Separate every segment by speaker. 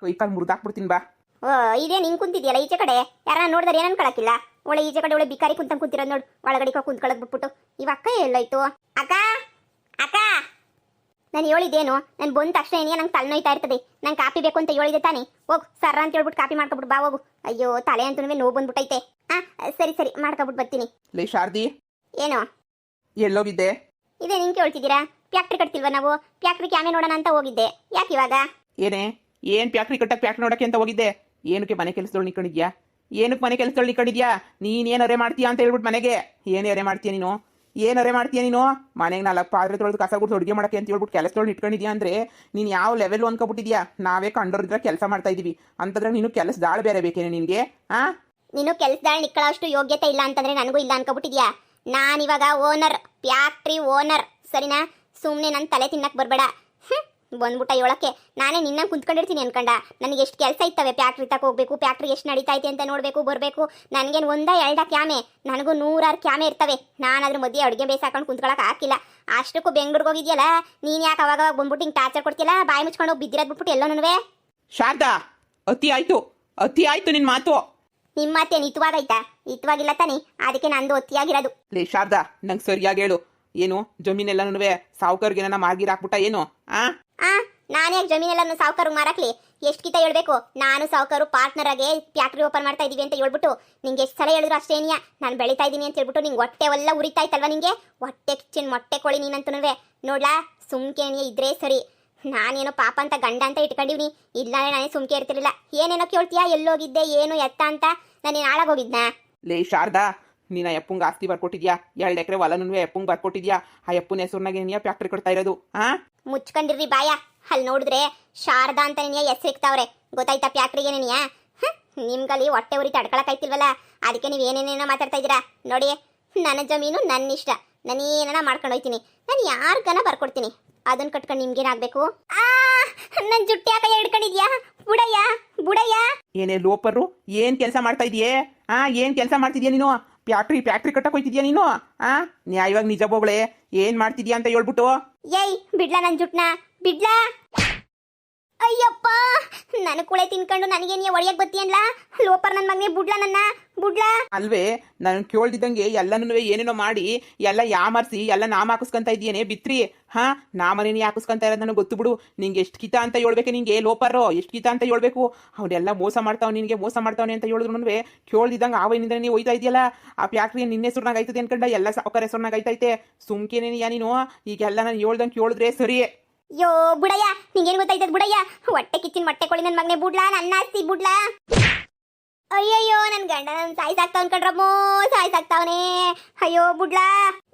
Speaker 1: ಕೈ ಕಾಲು ಮುರಿದಾಕ್ಬಿಡ್ತೀನಿ ಬಾ.
Speaker 2: ಓ ಇದೇ ನಿಂಗೆ ಕುಂತಿದ್ಯಲ್ಲ ಈಚೆ ಕಡೆ, ಯಾರನ್ನ ನೋಡಿದ್ರೆ ಏನನ್ ಕಳಕಿಲ್ಲ. ಒಳ್ಳೆ ಈಚೆ ಕಡೆ ಒಳ್ಳೆ ಬಿಕಾರಿ ಕುಂತಿರೋದು ನೋಡು, ಒಳಗಡೆ ಕುಂತ್ಕೊಳಕ್ ಬಿಟ್ಬಿಟ್ಟು. ಇವ ಅಕ್ಕ ಎಲ್ಲೋಯ್ತು? ಅಕ್ಕ ಅಕ್ಕ ನಾನು ಹೇಳಿದ್ದೇನು, ನಾನು ಬಂದ ತಕ್ಷಣ ಏನಿಯ ನಂಗೆ ತಲೆ ನೋಯ್ತಾ ಇರ್ತದೆ. ನಂಗೆ ಕಾಪಿ ಬೇಕು ಅಂತ ಹೇಳಿದೆ ತಾನೆ, ಹೋಗು ಸರ್ರ ಅಂತ ಹೇಳ್ಬಿಟ್ಟು ಕಾಪಿ ಮಾಡ್ಕೊಬಿಟ್ಟು ಬಾ ಹೋಗು. ಅಯ್ಯೋ ತಲೆ ಅಂತೂ ನೋವು ಬಂದ್ಬಿಟ್ಟೈತೆ. ಸರಿ ಸರಿ ಮಾಡ್ಕೊಬಿಟ್ಟು ಬರ್ತೀನಿ.
Speaker 1: ಲೇ ಶಾರದಿ,
Speaker 2: ಏನು
Speaker 1: ಎಲ್ಲೋಗಿದ್ದೆ?
Speaker 2: ಇದೇ ನಿಂಗೆ ಕೇಳ್ತಿದ್ದೀರಾ? ಫ್ಯಾಕ್ಟ್ರಿ ಕಟ್ತಿಲ್ವ ನಾವು? ಫ್ಯಾಕ್ಟ್ರಿ ಕ್ಯಾಮೆ ನೋಡೋಣ ಅಂತ ಹೋಗಿದ್ದೆ. ಯಾಕೆ ಇವಾಗ?
Speaker 1: ಏನ್ ಫ್ಯಾಕ್ಟ್ರಿ ಕಟ್ಟಕ್ಕೆ ಫ್ಯಾಕ್ಟ್ರಿ ನೋಡಕ್ಕೆ ಅಂತ ಹೋಗಿದ್ದೆ? ಏನಕ್ಕೆ ಮನೆ ಕೆಲಸದೊಳು ನಿಂಕೊಂಡಿದ್ಯಾ? ಏನಕ್ಕೆ ಮನೆ ಕೆಲಸದೊಳು ನಿಂಕೊಂಡಿದ್ಯಾ? ನೀನ್ ಅರೆ ಮಾಡ್ತೀಯಾ ಅಂತ ಹೇಳ್ಬಿಟ್ಟು ಮನೆಗೆ ಏನೇ ಅರೆ ಮಾಡ್ತೀಯ ನೀನು? ಏನರೆ ಮಾಡ್ತೀಯ ನೀನು? ಮನೆಗೆ 4 ಪಾತ್ರೆ ತೊಳೆದು ಕಸ ಗುಡ್ದು ಅಡುಗೆ ಮಾಡಕ್ಕೆ ಅಂತ ಹೇಳ್ಬಿಟ್ಟು ಕೆಲಸದೊಳು ಇಟ್ಕೊಂಡಿದ್ಯಾ ಅಂದ್ರೆ ನೀನು ಯಾವ ಲೆವೆಲ್ ಅನ್ಕೊಬಿಟ್ಟಿದ್ಯಾ? ನಾವೇ ಕಂಡೋರಿದ್ರೆ ಕೆಲಸ ಮಾಡ್ತಾ ಇದೀವಿ ಅಂತಂದ್ರೆ ನೀನು ಕೆಲಸದಾಳ ಬೇರೆ ಬೇಕೇನೆ ನಿನ್ಗೆ?
Speaker 2: ನೀನು ಕೆಲಸದಾಳ ನಿಕ್ಕಳ ಅಷ್ಟು ಯೋಗ್ಯತೆ ಇಲ್ಲ ಅಂತಂದ್ರೆ ನನಗೂ ಇಲ್ಲ ಅನ್ಕೊಬಿಟ್ಟಿದ್ಯಾ? ನಾನಿವಾಗ ಓನರ್, ಫ್ಯಾಕ್ಟ್ರಿ ಓನರ್, ಸರಿನಾ? ಸುಮ್ಮನೆ ನನ್ನ ತಲೆ ತಿನ್ನಕ್ಕೆ ಬರಬೇಡ. ಬಂದ್ಬಿಟ್ಟ ಹೇಳಕ್ಕೆ ನಾನೇ ನಿನ್ನ ಕುಂತ್ಕೊಂಡಿರ್ತೀನಿ ಅನ್ಕಂಡ. ನನಗೆ ಎಷ್ಟು ಕೆಲಸ ಇರ್ತವೆ, ಫ್ಯಾಕ್ಟ್ರಿ ತಕ ಹೋಗ್ಬೇಕು, ಫ್ಯಾಕ್ಟ್ರಿ ಎಷ್ಟು ನಡೀತಾ ಐತೆ ಅಂತ ನೋಡಬೇಕು, ಬರಬೇಕು. ನನಗೇನು 1-2 ಕ್ಯಾಮೆ, ನನಗೂ 100 ಕ್ಯಾಮೆ ಇರ್ತವೆ. ನಾನು ಅದ್ರ ಮಧ್ಯೆ ಅಡುಗೆ ಬೇಯಿಸಾಕೊಂಡು ಕುಂತ್ಕೊಳಕ್ಕೆ ಹಾಕಿಲ್ಲ. ಅಷ್ಟಕ್ಕೂ ಬೆಂಗ್ಳೂರಿಗೆ ಹೋಗಿದ್ಯಲ್ಲ ನೀನು, ಯಾಕೆ ಅವಾಗ ಬಂದ್ಬಿಟ್ಟು ಹಿಂಗೆ ಟಾರ್ಚರ್ ಕೊಡ್ತಿಲ್ಲ? ಬಾಯಿ ಮುಚ್ಕೊಂಡು ಹೋಗಿ ಬಿದ್ದಿರೋದು ಬಿಟ್ಬಿಟ್ಟು ಎಲ್ಲೋನುವೆ.
Speaker 1: ಶಾರದಾ, ಅತಿ ಆಯ್ತು ನಿನ್ ಮಾತು.
Speaker 2: ನಿಮ್ಮ ಮಾತೇನು ಹಿತವಾಗೈತಾ? ಹಿತವಾಗಿಲ್ಲ ತಾನೆ, ಅದಕ್ಕೆ ನಂದು ಅತಿಯಾಗಿರೋದು.
Speaker 1: ಲೇ ಶಾರದಾ, ನಂಗೆ ಸರಿಯಾಗಿ ಹೇಳು, ಏನು ಜಮೀನೆಲ್ಲನೂ ಸಾವುಕಾರ್ಗೆ ನನ್ನ ಮಾರ್ಗಿರ್ ಹಾಕ್ಬಿಟ್ಟ ಏನು?
Speaker 2: ನಾನು ಯಾಕೆ ಜಮೀನೆಲ್ಲ ಸಾವುಕಾರು ಮಾರಾಕ್ಲಿ? ಎಷ್ಟು ಕಿತ ಹೇಳ್ಬೇಕು? ನಾನು ಸಾವುಕಾರು ಪಾರ್ಟ್ನರ್ ಆಗಿ ಫ್ಯಾಕ್ಟ್ರಿ ಓಪನ್ ಮಾಡ್ತಾ ಇದೀವಿ ಅಂತ ಹೇಳ್ಬಿಟ್ಟು ನಿಂಗೆ ಎಷ್ಟು ಸಲ ಹೇಳಿದ್ರು ಅಷ್ಟೇನಿಯಾ ನಾನು ಬೆಳೀತಾ ಇದ್ದೀನಿ ಅಂತ ಹೇಳ್ಬಿಟ್ಟು ನಿಂಗೆ ಹೊಟ್ಟೆ ಎಲ್ಲ ಉರಿತಾ ಇತ್ತಲ್ವ? ನಿಂಗೆ ಹೊಟ್ಟೆ ಕಿಚ್ಚಿನ ಮೊಟ್ಟೆ ಕೋಳಿ ನೀನಂತೂ ನೋಡ್ಲಾ, ಸುಮ್ಕೇನಿಯ ಇದ್ರೆ ಸರಿ. ನಾನೇನೋ ಪಾಪ ಅಂತ ಗಂಡ ಅಂತ ಇಟ್ಕೊಂಡಿವ್ನಿ, ಇಲ್ಲಾಂದ್ರೆ ನಾನೇ ಸುಮ್ಕೆ ಇರ್ತಿರ್ಲಿಲ್ಲ. ಏನೇನೋ ಕೇಳ್ತೀಯಾ? ಎಲ್ಲೋಗಿದ್ದೆ, ಏನು ಎತ್ತ ಅಂತ? ನಾನೇನು ಹಾಳಾಗೋಗಿದ್ನಾ?
Speaker 1: ಲೇ ಶಾರದಾ, ನೀನು ಆ ಯಪ್ಪಂಗೆ ಆಸ್ತಿ ಬರ್ಕೊಟ್ಟಿದ್ಯಾ? 2 ಎಕರೆ ಹೊಲನೂ ಯಪ್ಪಂಗೆ ಬರ್ಕೊಟ್ಟಿದ್ಯಾ? ಆ ಯಪ್ಪನ ಹೆಸರಿನಾಗೆ ನೀನು ಫ್ಯಾಕ್ಟ್ರಿ ಕೊಡ್ತಾ ಇರೋದು?
Speaker 2: ಮುಚ್ಕೊಂಡಿರ್ರಿ ಬಾಯ. ಅಲ್ಲಿ ನೋಡಿದ್ರೆ ಶಾರದಾ ಅಂತ ನೀನು ಹೆಸರಿಕ್ತಾವ್ರೆ, ಗೊತ್ತಾಯ್ತಾ? ಫ್ಯಾಕ್ಟ್ರಿಗೆ ನೀನಿಯಾ? ನಿಮ್ಗಲ್ಲಿ ಹೊಟ್ಟೆ ಉರಿ ತಡ್ಕೊಳಕಾಯ್ತಿಲ್ವಲ್ಲ, ಅದಕ್ಕೆ ನೀವು ಏನೇನೇನೋ ಮಾತಾಡ್ತಾ ಇದ್ದೀರಾ. ನೋಡಿ, ನನ್ನ ಜಮೀನು ನನ್ನ ಇಷ್ಟ, ನಾನು ಏನಾರ ಮಾಡ್ಕೊಂಡು ಹೋಯ್ತೀನಿ. ನಾನು ಯಾರಿಗನ ಬರ್ಕೊಡ್ತೀನಿ, ಅದನ್ನ ಕಟ್ಕೊಂಡು ನಿಮ್ಗೇನಾಗಬೇಕು? ನನ್ನ ಜುಟ್ಟಿ ಯಾಕ ಹಿಡ್ಕೊಂಡಿದ್ಯಾ? ಬುಡಯ್ಯ ಬುಡಯ್ಯ.
Speaker 1: ಏನೇ ಲೋಪರು, ಏನ್ ಕೆಲಸ ಮಾಡ್ತಾ ಇದೀಯೇ? ಏನ್ ಕೆಲಸ ಮಾಡ್ತಿದ್ಯಾ ನೀನು? ಫ್ಯಾಕ್ಟ್ರಿ ಕಟ್ಟಕ್ಕೆ ಹೋಯ್ತಿದ್ಯಾ ನೀನು? ನ್ಯಾಯವಾಗಿ ನಿಜ ಬೋಗಳೆ, ಏನ್ ಮಾಡ್ತಿದ್ಯಾ ಅಂತ ಹೇಳ್ಬಿಟ್ಟು.
Speaker 2: ಏಯ್ ಬಿಡ್ಲಾ ನನ್ನ ಜುಟ್ನ, ಬಿಡ್ಲಾ? ಅಯ್ಯಪ್ಪ, ನನ್ನ ಕುಳೆ ತಿನ್ಕೊಂಡು ನನಗೆ ನೀ ಒಡೆಯಕ್ ಬತ್ತೀಯನ್ಲ? ಲೋಪರ್ ನನ್ನ ಮಗನೇ, ಬುಡ್ಲಾ ನನ್ನ, ಬುಡ್ಲಾ?
Speaker 1: ಅಲ್ವೇ, ನಾನು ಕೇಳ್ದಿದ್ದಂಗೆ ಎಲ್ಲನೂ ಏನೇನೋ ಮಾಡಿ ಎಲ್ಲ ಯಾಮರ್ಸಿ ಎಲ್ಲ ನಾಮ ಹಾಕಿಸ್ಕೊಂತ ಇದೀಯೇನೆ ಬಿತ್ರಿ. ನಾಮನೇನಿ ಹಾಕಿಸ್ಕೊಂತ ಇರೋದು ನನಗೆ ಗೊತ್ತು ಬಿಡು. ನಿಂಗೆ ಎಷ್ಟು ಕಿತ ಅಂತ ಹೇಳ್ಬೇಕು, ನಿಂಗೆ ಲೋಪರು ಎಷ್ಟು ಕಿತ ಅಂತ ಹೇಳ್ಬೇಕು. ಅವನ್ನೆಲ್ಲ ಮೋಸ ಮಾಡ್ತಾವ್, ನಿನಗೆ ಮೋಸ ಮಾಡ್ತಾವನೆ ಅಂತ ಹೇಳಿದ್ರು ಕೇಳ್ದಿದ್ದಂಗೆ ಆವನಿಂದ ನೀವು ಹೋಯ್ತಾ ಇದೆಯಲ್ಲ. ಆ ಫ್ಯಾಕ್ಟ್ರಿ ನಿನ್ನ ಹೆಸರ್ನಾಗ ಆಯ್ತದೆ ಅನ್ಕೊಂಡ ಎಲ್ಲ ಸಾವುಕಾರ ಹೆಸರ್ನಾಗ ಆಯ್ತೈತೆ. ಸುಮ್ಕೇನೇನಿಯಾ ನೀನು? ಈಗೆಲ್ಲ ನಾನು ಹೇಳ್ದಂಗೆ ಕೇಳಿದ್ರೆ ಸರಿ.
Speaker 2: ಯೋ ಬುಡಯ್ಯ, ನಿಂಗೇನು ಗೊತ್ತಾಯ್ತದ ಬುಡಯ್ಯ? ಹೊಟ್ಟೆ ಕಿಚ್ಚಿನ ಮೊಟ್ಟೆ ಕೊಳಿ ನನ್ನ ಮಗನೇ, ಬುಡ್ಲಾ ನನ್ನ ಆಸ್ತಿ, ಬುಡ್ಲಾ? ಅಯ್ಯಯ್ಯೋ, ನನ್ನ ಗಂಡ ನನ್ನ ಸಾಯ್ಸಾಕ್ತಾವ್ ಅನ್ಕೊಂಡ್ರಮ್ಮೋ, ಸಾಯ್ಸಾಕ್ತಾವನೆ. ಅಯ್ಯೋ ಬುಡ್ಲಾ,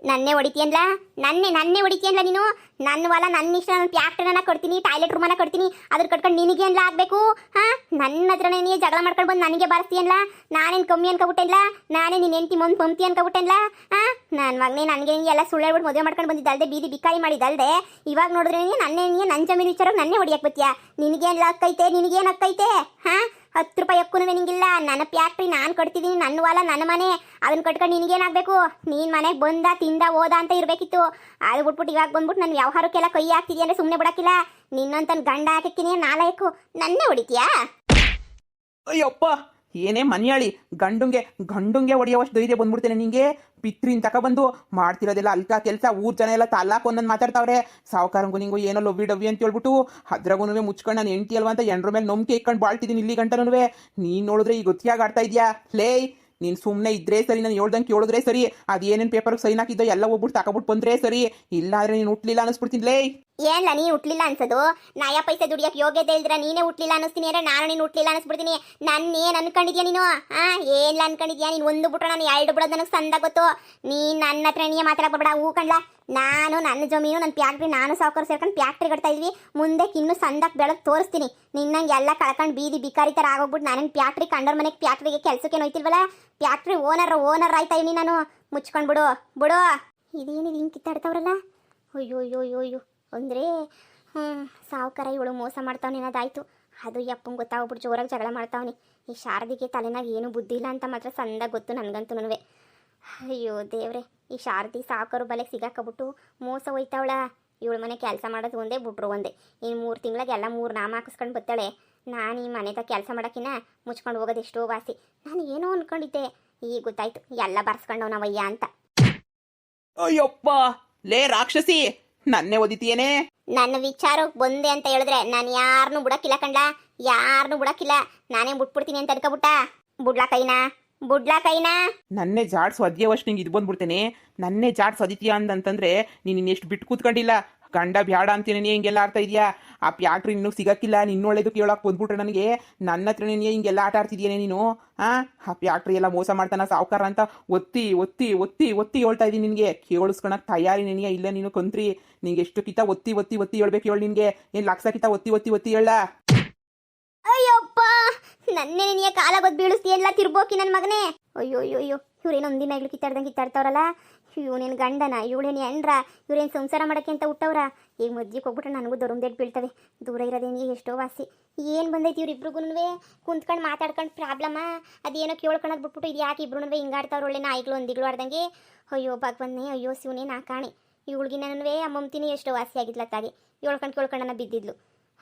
Speaker 2: ನನ್ನೇ ಹೊಡಿತೀಯನ್ಲ? ನನ್ನೇ ಹೊಡಿತೀಯನ್ಲ ನೀನು? ನನ್ನ ಹೊಲ ನನ್ನ ಇಷ್ಟ, ನನ್ನ ಫ್ಯಾಕ್ಟ್ರಿನ ಕೊಡ್ತೀನಿ, ಟಾಯ್ಲೆಟ್ ರೂಮನ್ನ ಕೊಡ್ತೀನಿ, ಅದ್ರ ಕಟ್ಕೊಂಡು ನಿನಗೆ ಏನ್ಲ ಆಗಬೇಕು? ನನ್ನ ಹತ್ರನೇ ನೀ ಜಗಳ ಮಾಡ್ಕೊಂಡು ಬಂದು ನನಗೆ ಬಾರಿಸ್ತೀಯನ್ಲ? ನಾನೇನು ಕಮ್ಮಿ ಅನ್ಕೊಬಿಟ್ಟೆನ್ಲ? ನಾನೇ ನಿನ್ನ ಹೆಂಡತಿ ಮಮ್ತಿ ಅನ್ಕೊಬಿಟ್ಟೆನ್ಲ? ನನ್ನ ಮಗನೇ, ನನಗೆ ಎಲ್ಲ ಸುಳ್ಳು ಹೇಳ್ಬಿಟ್ಟು ಮದುವೆ ಮಾಡ್ಕೊಂಡು ಬಂದಿದ್ದಲ್ದೆ, ಬೀದಿ ಬಿಕ್ಕಾರಿ ಮಾಡಿದ್ದಲ್ದೆ, ಇವಾಗ ನೋಡಿದ್ರೆ ನನ್ನ ಜಮೀನು ವಿಚಾರ ನನ್ನೇ ಹೊಡಿಯಕ್ಕೆ ಬತ್ತೀಯಾ? ನಿನಗೇನು ಅಕ್ಕೈತೆ? ನಿನಗೇನು ಅಕ್ಕೈತೆ? 10 ರೂಪಾಯಿ ಅಕ್ಕೂ ನಿನಗಿಲ್ಲ. ನನ್ನ ಫ್ಯಾಕ್ಟ್ರಿ ನಾನು ಕಟ್ತಿದ್ದೀನಿ, ನನ್ನ ಹೊಲ ನನ್ನ ಮನೆ, ಅದನ್ನ ಕಟ್ಕೊಂಡು ನಿನಗೇನಾಗಬೇಕು? ನೀನು ಮನೆಗೆ ಬಂದ ತಿಂದ ಹೋದ ಅಂತ ಇರಬೇಕಿತ್ತು. ಅದು ಬಿಟ್ಬಿಟ್ಟು ಇವಾಗ ಬಂದ್ಬಿಟ್ಟು ನನ್ನ ವ್ಯವಹಾರಕ್ಕೆಲ್ಲ ಕೈ ಹಾಕ್ತಿದ್ಯಾ ಅಂದರೆ ಸುಮ್ಮನೆ ಬಿಡಕ್ಕಿಲ್ಲ. ನಿನ್ನಂತನ ಗಂಡ ಹಾಕಿಕ್ಕಿನಿ, ನಾಲಾಯಕು ನನ್ನೇ ಹೊಡಿತೀಯಾ?
Speaker 1: ಅಯ್ಯಪ್ಪ, ಏನೇ ಮನ್ಯಾಳಿ, ಗಂಡುಂಗೆ ಹೊಡೆಯೋವಷ್ಟು ಧೈರ್ಯ ಬಂದ್ಬಿಡ್ತೇನೆ ನಿಂಗೆ? ಪಿತ್ರಿನ್ ತಗೊಬಂದು ಮಾಡ್ತಿರೋದೆಲ್ಲ ಅಲ್ಕ ಕೆಲಸ. ಊರ್ ಜನ ಎಲ್ಲ ತಾಲಾಕ್ ಒಂದೊಂದು ಮಾತಾಡ್ತಾವ್ರೆ. ಸಾವುಕಾರಂಗು ನಿಂಗು ಏನೋ ಲವ್ವಿ ಡವ್ವಿ ಅಂತ ಹೇಳ್ಬಿಟ್ಟು ಅದ್ರಾಗೂ ಮುಚ್ಕೊಂಡು ನಾನು ಹೆಂಡತಿ ಅಲ್ವಾ ಅಂತ ಎಂಡ್ರ ಮೇಲೆ ನಂಬಿಕೆ ಇಟ್ಕೊಂಡು ಬಾಳ್ತಿದ್ದೀನಿ ಇಲ್ಲಿ ಗಂಟನೂ. ನೀನು ನೋಡಿದ್ರೆ ಈಗ ಗೊತ್ತಿಯಾಗಿ ಆಡ್ತಾ ಇದೆಯಾ? ಲೇ, ನೀನು ಸುಮ್ಮನೆ ಇದ್ರೆ ಸರಿ, ನಾನು ಹೇಳ್ದಂಗೆ ಕೇಳಿದ್ರೆ ಸರಿ. ಅದೇನೇನು ಪೇಪರ್ಗೆ ಸೈನ್ ಹಾಕಿದ್ದೋ ಎಲ್ಲ ಹೋಗ್ಬಿಟ್ಟು ತಗೊಬಿಟ್ಟು ಬಂದ್ರೆ ಸರಿ, ಇಲ್ಲ ಅಂದ್ರೆ ನೀನು ಹುಟ್ಲಿಲ್ಲ ಅನಿಸ್ಬಿಡ್ತೀನಿ. ಲೇ,
Speaker 2: ಏನ್ಲ ನೀನು ಹುಟ್ಲಿಲ್ಲ ಅನ್ಸೋದು? ನಾಯಾ ಪೈಸೆ ದುಡಿಯಕ್ಕೆ ಯೋಗ್ಯತೆ ಇಲ್ದಿರ ನೀನೇ ಹುಟ್ಲಿಲ್ಲ ಅನಿಸ್ತೀನಿ ಅಂದ್ರೆ ನಾನು ನೀನು ಹುಟ್ಲಿಲ್ಲ ಅನಿಸ್ಬಿಡ್ತೀನಿ. ನನ್ನೇನು ಅನ್ಕೊಂಡಿದ್ಯಾ ನೀನು? ಏನ್ಲ ಅನ್ಕೊಂಡಿದ್ಯಾ ನೀನು? ಒಂದು ಬಿಟ್ರೆ ನಾನು 2 ಬಿಡೋದು ನನಗೆ ಸಂದ ಗೊತ್ತು. ನೀನು ನನ್ನ ಹತ್ರ ನೀ ಮಾತಾಡಕ್ ಬರ್ಬೇಡ. ಹೂ ಕಣ್ಲ, ನಾನು ನನ್ನ ಜಮೀನು, ನನ್ನ ಫ್ಯಾಕ್ಟ್ರಿ, ನಾನು ಸಾವುಕಾರ ಸೇರ್ಕೊಂಡು ಫ್ಯಾಕ್ಟ್ರಿ ಕಟ್ತಾ ಇದ್ವಿ. ಮುಂದೆ ಇನ್ನು ಸಂದಕ್ಕೆ ಬೆಳಗ್ಗೆ ತೋರಿಸ್ತೀನಿ. ನಿನ್ನಂಗೆ ಎಲ್ಲ ಕಳ್ಕೊಂಡು ಬೀದಿ ಬಿಕಾರಿ ಥರ ಆಗೋಗ್ಬಿಟ್ಟು ನಾನೇನು ಫ್ಯಾಕ್ಟ್ರಿ ಕಂಡೋರ್ ಮನೆಗೆ ಫ್ಯಾಕ್ಟ್ರಿಗೆ ಕೆಲಸಕ್ಕೆ ನೋಯ್ತಿಲ್ವಲ್ಲ? ಫ್ಯಾಕ್ಟ್ರಿ ಓನರ್ ಆಯ್ತಾ ಇವ್ನಿ ನಾನು. ಮುಚ್ಕೊಂಡು ಬಿಡು. ಇದೇನಿದು ಹಿಂಗೆ ಕಿತ್ತಾಡ್ತಾವ್ರಲ್ಲ? ಅಯ್ಯೋ ಅಂದರೆ ಸಾವುಕಾರ ಇವಳು ಮೋಸ ಮಾಡ್ತಾವನೆ ಅನ್ನೋದಾಯ್ತು. ಅದು ಯಪ್ಪಂಗೆ ಗೊತ್ತಾಗ್ಬಿಟ್ಟು ಜೋರಾಗಿ ಜಗಳ ಮಾಡ್ತಾವನಿ. ಈ ಶಾರದಿಗೆ ತಲೆನಾಗ ಏನು ಬುದ್ಧಿ ಇಲ್ಲ ಅಂತ ಮಾತ್ರ ಸಂದಾಗ ಗೊತ್ತು ನನಗಂತೂ. ಅಯ್ಯೋ ದೇವ್ರೆ, ಈ ಶಾರದಿ ಸಾವುಕಾರು ಬಲೆಗೆ ಸಿಗಾಕಬಿಟ್ಟು ಮೋಸ ಹೋಯ್ತಾವಳ. ಇವಳು ಮನೆ ಕೆಲಸ ಮಾಡೋದು ಒಂದೇ, ಬಿಟ್ರು ಒಂದೇ. ಇನ್ನು 3 ತಿಂಗಳಿಗೆ ಎಲ್ಲ 3 ನಾಮ ಹಾಕಿಸ್ಕೊಂಡು ಬರ್ತಾಳೆ. ನಾನು ಈ ಮನೆದ ಕೆಲಸ ಮಾಡೋಕ್ಕಿನ್ನ ಮುಚ್ಕೊಂಡು ಹೋಗೋದು ಎಷ್ಟೋ ವಾಸಿ. ನಾನು ಏನೋ ಅನ್ಕೊಂಡಿದ್ದೆ, ಈಗ ಗೊತ್ತಾಯ್ತು ಎಲ್ಲ ಬರ್ಸ್ಕೊಂಡವನವಯ್ಯ ಅಂತ.
Speaker 1: ಅಯ್ಯಪ್ಪ ಲೇ ರಾಕ್ಷಸಿ, ನನ್ನೇ ಒದಿತೀಯೇನೆ?
Speaker 2: ನನ್ನ ವಿಚಾರಕ್ಕೆ ಬಂದೆ ಅಂತ ಹೇಳಿದ್ರೆ ನಾನು ಯಾರನ್ನೂ ಬಿಡಕ್ಕಿಲ್ಲ ಕಂಡ, ಯಾರನ್ನೂ ಬಿಡಕ್ಕಿಲ್ಲ. ನಾನೇ ಬಿಟ್ಬಿಡ್ತೀನಿ ಅಂತ ಅನ್ಕೊಬಿಟ್ಟ. ಬುಡ್ಲಾ ಕೈನಾ
Speaker 1: ನನ್ನೇ ಜಾಡ್ಸ್ ಒದ್ಯವಷ್ಟು ನಿಂಗೆ ಇದು ಬಂದ್ಬಿಡ್ತೇನೆ. ನನ್ನೇ ಜಾಡ್ಸ್ ಒದಿತೀಯ ಅಂತಂದ್ರೆ ನೀನು ಎಷ್ಟು ಬಿಟ್ಟು ಕೂತ್ಕೊಂಡಿಲ್ಲ. ಗಂಡ ಬ್ಯಾಡ ಅಂತೀನಿ ನೀ ಹಿಂಗೆಲ್ಲ ಆಡ್ತಾ ಇದೆಯಾ? ಆ ಪ್ಯಾಟ್ರಿ ಇನ್ನೂ ಸಿಗಕ್ಕಿಲ್ಲ, ನಿನ್ನೊಳ್ಳೇದು ಕೇಳೋಕೆ ಬಂದ್ಬಿಟ್ರೆ ನನಗೆ ನನ್ನ ಹತ್ರ ನೀನು ಹಿಂಗೆಲ್ಲ ಆಟ ಆಡ್ತಿದ್ಯೇನೆ ನೀನು? ಆ ಪ್ಯಾಟ್ರಿ ಎಲ್ಲ ಮೋಸ ಮಾಡ್ತಾನ ಸಾವುಕಾರ ಅಂತ ಒತ್ತಿ ಒತ್ತಿ ಒತ್ತಿ ಒತ್ತಿ ಹೇಳ್ತಾ ಇದ್ದೀನಿ ನಿನಗೆ. ಕೇಳಿಸ್ಕೊಳಕ್ಕೆ ತಯಾರಿ ನಿನಗೆ ಇಲ್ಲ ನೀನು ಕಂತ್ರಿ. ನಿಂಗೆ ಎಷ್ಟು ಕಿತ ಒತ್ತಿ ಒತ್ತಿ ಒತ್ತಿ ಹೇಳ್ಬೇಕು ಹೇಳು ನಿನಗೆ? ಏನು ಲಕ್ಷ ಕಿತ ಒತ್ತಿ ಒತ್ತಿ ಒತ್ತಿ ಹೇಳ?
Speaker 2: ಅಯ್ಯಪ್ಪ, ನನ್ನೇ ನಿನಗೆ ಕಾಲ ಗೊತ್ತು ಬೀಳಿಸ್ತೀಯಲ್ಲ ತಿರ್ಬೋಕಿ ನನ್ನ ಮಗನೇ. ಅಯ್ಯೋ ಅಯ್ಯೋ ಅಯ್ಯೋ, ಇವ್ರೇನು ಒಂದಿನ ಇಗ್ಲು ಕಿತ್ತಾಡ್ತಾವ್ರಲ್ಲ. ಇವನೇನು ಗಂಡನ, ಇವಳೇನು ಎಂಡ್ರ, ಇವ್ರೇನು ಸಂಸಾರ ಮಾಡೋಕ್ಕೆ ಅಂತ ಹುಟ್ಟವ್ರ? ಈಗ ಮದ್ಯಕ್ಕೆ ಹೋಗ್ಬಿಟ್ರೆ ನನಗೂ ದೊರಮ್ದೇಟ್ ಬೀಳ್ತವೆ. ದೂರ ಇರೋದೇನಿಗೆ ಎಷ್ಟೋ ವಾಸಿ. ಏನು ಬಂದೈತಿ ಇವ್ರಿಬ್ರಿಗೂ ಕುಂತ್ಕೊಂಡು ಮಾತಾಡ್ಕೊಂಡು ಪ್ರಾಬ್ಲಮ್ಮ? ಅದೇನೋ ಕೇಳ್ಕೊಳೋದು ಬಿಟ್ಬಿಟ್ಟು ಇದು ಯಾಕೆ ಇಬ್ರು ಹಿಂಗಾಡ್ತಾವ್ರ? ಒಳ್ಳೆ ನಾಯಿಗಳು ಒಂದಿಗಳು ಆಡ್ದಂಗೆ. ಅಯ್ಯೋ ಭಗವನ್ನೇ, ಅಯ್ಯೋ ಶಿವನೇ ನಾ ಕಾಣೆ. ಇವಳಿಗೆ ನನ್ವೇ ಆ ಮಮ್ತಿನಿ ಎಷ್ಟೋ ವಾಸಿ ಆಗಿದ್ಲತ್ತಾಗೆ. ಕೇಳ್ಕೊಂಡು ಬಿದ್ದಿದ್ಲು.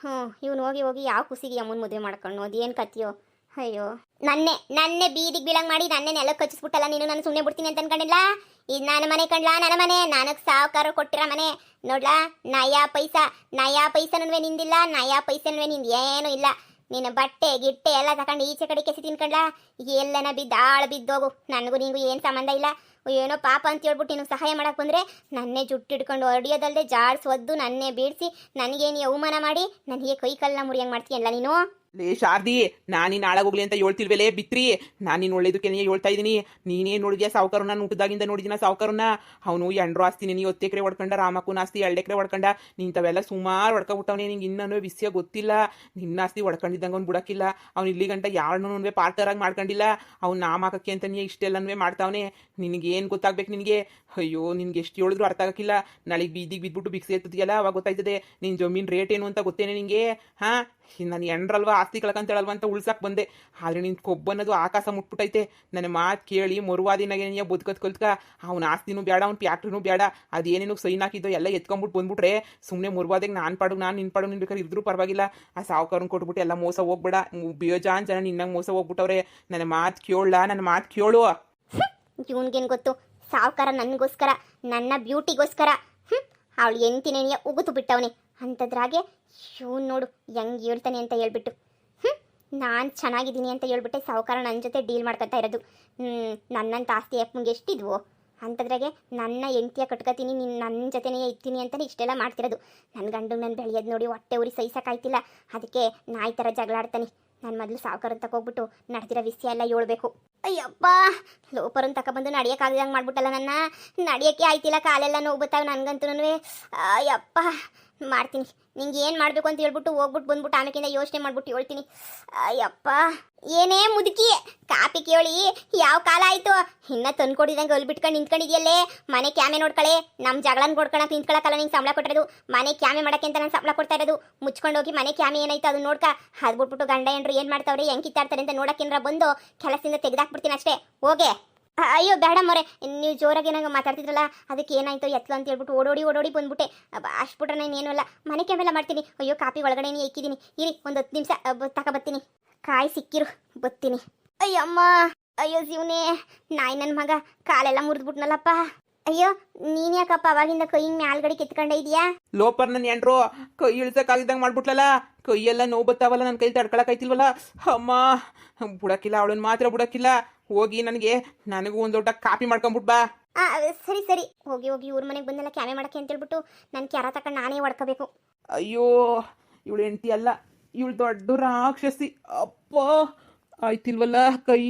Speaker 2: ಇವನು ಹೋಗಿ ಹೋಗಿ ಯಾವ ಕುಸಿಗೆ ಅಮ್ಮನ ಮದುವೆ ಮಾಡ್ಕೊಂಡು ಅದೇನು ಕತ್ತಿಯೋ. ಅಯ್ಯೋ, ನನ್ನೇ ಬೀದಿಗೆ ಬೀಳಂಗೆ ಮಾಡಿ ನನ್ನೇ ನೆಲ ಕಚ್ಚಿಸ್ಬಿಟ್ಟಲ್ಲ ನೀನು. ನಾನು ಸುಮ್ಮನೆ ಬಿಡ್ತೀನಿ ಅಂತ ಅನ್ಕೊಂಡಿಲ್ಲ. ಇದು ನನ್ನ ಮನೆ ಕಂಡ್ಲಾ, ನನ್ನ ಮನೆ. ನನಗೆ ಸಾವುಕಾರ ಕೊಟ್ಟಿರೋ ಮನೆ ನೋಡ್ಲಾ. ನಯಾ ಪೈಸಾ ನನ್ವೇ ನಿಂದಿಲ್ಲ, ನಯಾ ಪೈಸಾ ನನ್ವೇ ನಿಂದು ಏನೂ ಇಲ್ಲ. ನಿನ್ನ ಬಟ್ಟೆ ಗಿಟ್ಟೆ ಎಲ್ಲ ತಗೊಂಡು ಈಚೆ ಕಡೆ ಕೆಸಿ ತಿನ್ಕೊಂಡ್ಲಾ. ಎಲ್ಲನ ಬಿದ್ದೋಗು. ನನಗೂ ನಿಂಗೂ ಏನು ಸಂಬಂಧ ಇಲ್ಲ. ಏನೋ ಪಾಪ ಅಂತ ಹೇಳ್ಬಿಟ್ಟು ನೀನು ಸಹಾಯ ಮಾಡಕ್ಕೆ ಬಂದರೆ ನನ್ನೇ ಜುಟ್ಟಿಡ್ಕೊಂಡು ಹೊಡಿಯೋದಲ್ಲದೆ ಜಾಡ್ಸೊದ್ದು ನನ್ನೇ ಬೀಳಿಸಿ ನನಗೇನು ಅವಮಾನ ಮಾಡಿ ನನಗೆ ಕೈ ಕಲ್ಲನ್ನ ಮುರಿಯಂಗೆ ಮಾಡ್ತೀಯಲ್ಲ ನೀನು.
Speaker 1: ಲೇ ಶಾರದಿ, ನಾನು ನೀನು ಹಾಳಾಗೋಗ್ಲಿ ಅಂತ ಹೇಳ್ತಿಲ್ವೇಲೇ ಬಿತ್ರಿ? ನಾನು ನೀನು ಒಳ್ಳೇದಕ್ಕೆ ಹೇಳ್ತಾ ಇದ್ದೀನಿ. ನೀನೇನು ನೋಡಿದ್ಯಾ ಸಾವುಕಾರನ್ನ? ನಾನು ಊಟದಾಗಿಂದ ನೋಡಿದಿನ ಸಾವುಕಾರನ್ನ. ಅವನು ಎಂಡ್ರು ಆಸ್ತಿ ನೀನು 10 ಎಕರೆ ಹೊಡ್ಕೊಂಡ, ರಾಮಕ್ಕನ ಆಸ್ತಿ 2 ಎಕರೆ ಹೊಡ್ಕೊಂಡ. ನಿಂತವೆಲ್ಲ ಸುಮಾರು ಹೊಡ್ಕೊಬಿಟ್ಟವನೇ. ನಿಂಗೆ ಇನ್ನೂ ವಿಷಯ ಗೊತ್ತಿಲ್ಲ. ನಿನ್ನ ಆಸ್ತಿ ಹೊಡ್ಕೊಂಡಿದ್ದಂಗೆ ಅವ್ನು ಬಿಡಕ್ಕಿಲ್ಲ. ಅವ್ನು ಇಲ್ಲಿ ಗಂಟ ಯಾರನ್ನೂ ಪಾರ್ಟರಾಗಿ ಮಾಡ್ಕೊಂಡಿಲ್ಲ. ಅವ್ನು ನಾಮಕಕ್ಕೆ ಅಂತ ನೀ ಇಷ್ಟೆಲ್ಲನೂ ಮಾಡ್ತಾವನೆ. ನಿನಗೇನು ಗೊತ್ತಾಗ್ಬೇಕು ನಿನಗೆ? ಅಯ್ಯೋ, ನಿನ್ಗೆ ಎಷ್ಟು ಹೇಳಿದ್ರು ಅರ್ಥ ಆಗಕ್ಕಿಲ್ಲ. ನಾಳೆಗೆ ಬೀದಿಗೆ ಬಿದ್ಬಿಟ್ಟು ಭಿಕ್ಷೆ ಎತ್ತದೆಯಲ್ಲ, ಅವಾಗ ಗೊತ್ತಾಯ್ತದೆ ನಿನ್ನ ಜಮೀನು ರೇಟ್ ಏನು ಅಂತ. ಗೊತ್ತೇನೆ ನಿನಗೆ? ನಾನು ಎಂಡ್ರಲ್ವಾ ಆಸ್ತಿ ಕಳ್ಕಂತೇಳಲ್ವ ಅಂತ ಉಳ್ಸಕ್ಕೆ ಬಂದೆ. ಆದರೆ ನಿನ್ನ ಕೊಬ್ಬನ್ನೋದು ಆಕಾಶ ಮುಟ್ಬಿಟ್ಟೈತೆ. ನನ್ನ ಮಾತು ಕೇಳಿ ಮರುವಾದಿನಾಗೆ ನೀ ಬದುಕತ್ ಕಲ್ತ್ಕ. ಅವ್ನ ಆಸ್ತಿನೂ ಬೇಡ, ಅವ್ನ ಪ್ಯಾಟ್ರಿನೂ ಬೇಡ. ಅದೇನೇನು ಸೈನ್ ಹಾಕಿದ್ದೋ ಎಲ್ಲ ಎತ್ಕೊಂಡ್ಬಿಟ್ಟು ಬಂದ್ಬಿಟ್ರೆ ಸುಮ್ಮನೆ ಮರುವಾದಿಗೆ ನಾನು ನಿನ್ನ ಪಾಡು ನಿನ್ನ ಬೇಕಾದ್ರೆ ಇದ್ರೂ ಪರವಾಗಿಲ್ಲ. ಆ ಸಾವುಕಾರನ ಕೊಟ್ಬಿಟ್ಟು ಎಲ್ಲ ಮೋಸ ಹೋಗ್ಬೇಡ. ಬೇಜಾನ್ ಜನ ನಿನ್ನಂಗೆ ಮೋಸ ಹೋಗ್ಬಿಟ್ಟವ್ರೆ. ನನ್ನ ಮಾತು ಕೇಳು.
Speaker 2: ಇವನ್ಗೇನು ಗೊತ್ತು? ಸಾವುಕಾರ ನನಗೋಸ್ಕರ, ನನ್ನ ಬ್ಯೂಟಿಗೋಸ್ಕರ ಅವಳು ಎಂತಿನೇನಿಯ ಉಗುತು ಬಿಟ್ಟವನೇ. ಅಂಥದ್ರಾಗೆ ಇವನು ನೋಡು ಹೆಂಗೆ ಹೇಳ್ತಾನೆ ಅಂತ ಹೇಳ್ಬಿಟ್ಟು ನಾನು ಚೆನ್ನಾಗಿದ್ದೀನಿ ಅಂತ ಹೇಳ್ಬಿಟ್ಟೆ ಸಾವುಕಾರ ನನ್ನ ಜೊತೆ ಡೀಲ್ ಮಾಡ್ಕೊತಾ ಇರೋದು. ನನ್ನಂತ ಆಸ್ತಿ ಅಪ್ಪನಿಗೆ ಎಷ್ಟಿದ್ವು? ಅಂಥದ್ರಾಗೆ ನನ್ನ ಹೆಂಡ್ತಿಯ ಕಟ್ಕೋತೀನಿ, ನನ್ನ ಜೊತೆನೇ ಇರ್ತೀನಿ ಅಂತಲೇ ಇಷ್ಟೆಲ್ಲ ಮಾಡ್ತಿರೋದು. ನನ್ನ ಗಂಡು ನನ್ನ ಬೆಳೆಯೋದು ನೋಡಿ ಹೊಟ್ಟೆ ಉರಿ ಸಹಿಸೋಕ್ಕಾಯ್ತಿಲ್ಲ. ಅದಕ್ಕೆ ನಾಯಿ ಥರ ಜಗಳಾಡ್ತಾನೆ. ನಾನು ಮೊದಲು ಸಾವುಕಾರನ್ ತಗೋಗ್ಬಿಟ್ಟು ನಡೆದಿರೋ ವಿಷಯ ಎಲ್ಲ ಹೇಳ್ಬೇಕು. ಅಯ್ಯಪ್ಪ, ಲೋಪರನ್ ತಗೊಬಂದು ನಡೆಯೋಕ್ಕಾಗದಂಗೆ ಮಾಡ್ಬಿಟ್ಟಲ್ಲ ನನ್ನ. ನಡೆಯೋಕ್ಕೆ ಆಯ್ತಿಲ್ಲ, ಕಾಲೆಲ್ಲ ನೋವು ಬರ್ತಾವೆ ನನಗಂತೂ. ಅಯ್ಯಪ್ಪ, ಮಾಡ್ತೀನಿ. ನಿಂಗೆ ಏನು ಮಾಡಬೇಕು ಅಂತ ಹೇಳ್ಬಿಟ್ಟು ಹೋಗ್ಬಿಟ್ಟು ಬಂದ್ಬಿಟ್ಟು ಆಮೇಕಿಂದ ಯೋಚನೆ ಮಾಡ್ಬಿಟ್ಟು ಹೇಳ್ತೀನಿ. ಅಯ್ಯಪ್ಪ, ಏನೇ ಮುದುಕಿ, ಕಾಪಿ ಕೇಳಿ ಯಾವ ಕಾಲ ಆಯಿತು? ಇನ್ನ ತಂದ್ಕೊಡಿದಂಗೆ ಅಲ್ಬಿಟ್ಕೊಂಡು ನಿಂತ್ಕೊಂಡಿದ್ಯಲ್ಲೇ. ಮನೆ ಕ್ಯಾಮೆ ನೋಡ್ಕಳೆ. ನಮ್ಮ ಜಗಳನ್ನ ಕೊಡ್ಕೊಳಕ್ಕೆ ನಿಂತ್ಕೊಳಕ್ಕಲ್ಲ ನಿಂಗೆ ಸಂಬಳ ಕೊಟ್ಟಿರೋದು. ಮನೆ ಕ್ಯಾಮೆ ಮಾಡೋಕ್ಕೆ ಅಂತ ನಾನು ಸಂಬಳ ಕೊಡ್ತಾ ಇರೋದು. ಮುಚ್ಕೊಂಡು ಹೋಗಿ ಮನೆ ಕ್ಯಾಮೆ ಏನಾಯ್ತು ಅದನ್ನ ನೋಡ್ಕ. ಅದು ಬಿಟ್ಬಿಟ್ಟು ಗಂಡ ಹೆಂಡ್ರು ಏನು ಮಾಡ್ತಾವ್ರೆ, ಹೆಂಗೆ ಕಿತ್ತಾಡ್ತಾರೆ ಅಂತ ನೋಡೋಕ್ಕೇನಾರ ಬಂದು ಕೆಲಸದಿಂದ ತೆಗೆದಾಕ್ಬಿಡ್ತೀನಿ ಅಷ್ಟೇ. ಹೋಗೆ. ಅಯ್ಯೋ ಬೇಡ ಮೊರೆ, ನೀವು ಜೋರಾಗಿ ಏನಾಗ ಮಾತಾಡ್ತಿದ್ರಲ್ಲ, ಅದಕ್ಕೆ ಏನಾಯ್ತು ಎತ್ಲ ಅಂತ ಹೇಳ್ಬಿಟ್ಟು ಓಡೋಡಿ ಬಂದ್ಬಿಟ್ಟೆ. ಅಷ್ಟ್ಬಿಟ್ರೆ ನಾನು ಏನೂ ಇಲ್ಲ, ಮನೆ ಕ್ಯಾಮೆಲ್ಲ ಮಾಡ್ತೀನಿ. ಅಯ್ಯೋ, ಕಾಪಿ ಒಳಗಡೆ ಇಕ್ಕಿದ್ದೀನಿ, ಇರಿ ಒಂದು 10 ನಿಮಿಷ ತಗೊಬತ್ತೀನಿ. ಕಾಯಿ ಸಿಕ್ಕಿರು ಬತ್ತೀನಿ. ಅಯ್ಯಮ್ಮ, ಅಯ್ಯೋ ಶಿವನೇ, ನಾಯಿ ನನ್ನ ಮಗ ಕಾಲೆಲ್ಲ ಮುರಿದ್ಬಿಟ್ನಲ್ಲಪ್ಪ. ಅಯ್ಯೋ, ನೀನ್ ಯಾಕಪ್ಪ ಅವಾಗಿಂದ ಕೈ ಮ್ಯಾಲ್ಗಡೆ ಕಿತ್ಕೊಂಡೆ ಇದೆಯಾ?
Speaker 1: ಲೋಪರ್ ನನ್ನ ಎಂಡ್ರು ಕೈ ಇಳ್ಸಕ್ಕಾಗಿದ್ದಂಗೆ ಮಾಡ್ಬಿಟ್ಲಲ್ಲ. ಕೈಯೆಲ್ಲ ನೋವು ಬತ್ತಾವಲ್ಲ, ನನ್ನ ಕೈ ತಡ್ಕೊಳಕ್ಕಾಯ್ತಿಲ್ವಲ್ಲ. ಅಮ್ಮ, ಬುಡಕ್ಕಿಲ್ಲ, ಅವಳನ್ನ ಮಾತ್ರ ಬುಡಕ್ಕಿಲ್ಲ. ಹೋಗಿ ನನಗೂ ಒಂದು ದೊಡ್ಡ ಕಾಪಿ ಮಾಡ್ಕೊಂಬಿಟ್ ಬಾ.
Speaker 2: ಸರಿ ಹೋಗಿ ಇವ್ರ ಮನೆಗೆ ಬಂದೆಲ್ಲ ಕ್ಯಾಮೆ ಮಾಡಕ್ಕೆ ಅಂತ ಹೇಳ್ಬಿಟ್ಟು ನನ್ನ ಕ್ಯಾರ ತಕೊಂಡು ನಾನೇ ಹೊಡ್ಕೋಬೇಕು.
Speaker 1: ಅಯ್ಯೋ, ಇವಳು ಹೆಂಡತಿ ಅಲ್ಲ, ಇವಳು ದೊಡ್ಡ ರಾಕ್ಷಸಿ. ಅಪ್ಪ, ಆಯ್ತಿಲ್ವಲ್ಲ ಕೈ.